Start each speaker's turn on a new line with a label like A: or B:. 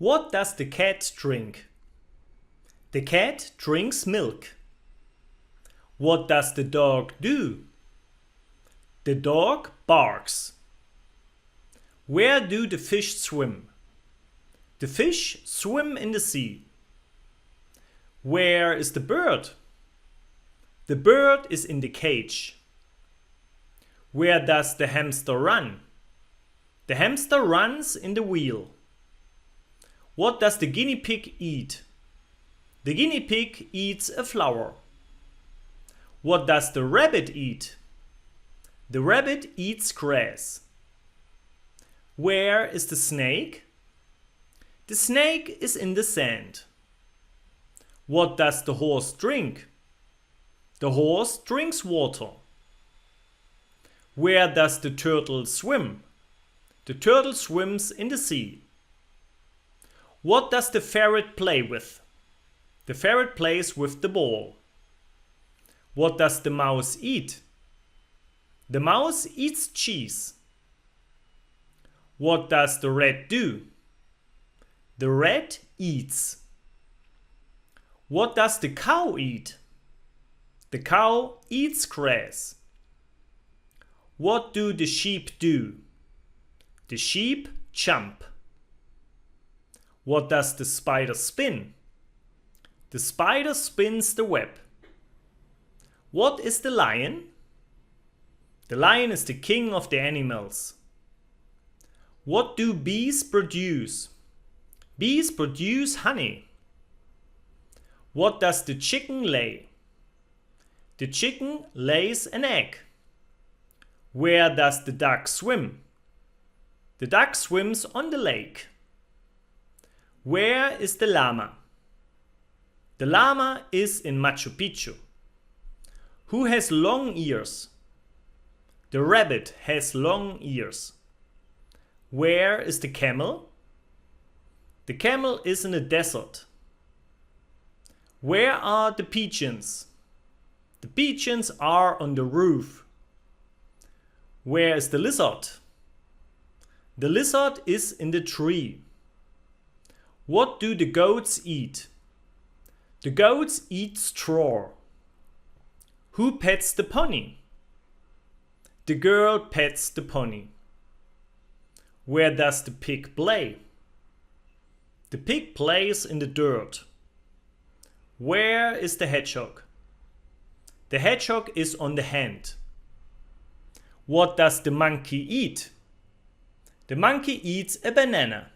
A: What does the cat drink? The cat drinks milk. What does the dog do? The dog barks. Where do the fish swim? The fish swim in the sea. Where is the bird? The bird is in the cage. Where does the hamster run? The hamster runs in the wheel. What does the guinea pig eat? The guinea pig eats a flower. What does the rabbit eat? The rabbit eats grass. Where is the snake? The snake is in the sand. What does the horse drink? The horse drinks water. Where does the turtle swim? The turtle swims in the sea. What does the ferret play with? The ferret plays with the ball. What does the mouse eat? The mouse eats cheese. What does the rat do? The rat eats. What does the cow eat? The cow eats grass. What do the sheep do? The sheep jump. What does the spider spin? The spider spins the web. What is the lion? The lion is the king of the animals. What do bees produce? Bees produce honey. What does the chicken lay? The chicken lays an egg. Where does the duck swim? The duck swims on the lake. Where is the llama? The llama is in Machu Picchu. Who has long ears? The rabbit has long ears. Where is the camel? The camel is in the desert. Where are the pigeons? The pigeons are on the roof. Where is the lizard? The lizard is in the tree. What do the goats eat? The goats eat straw. Who pets the pony? The girl pets the pony. Where does the pig play? The pig plays in the dirt. Where is the hedgehog? The hedgehog is on the hand. What does the monkey eat? The monkey eats a banana.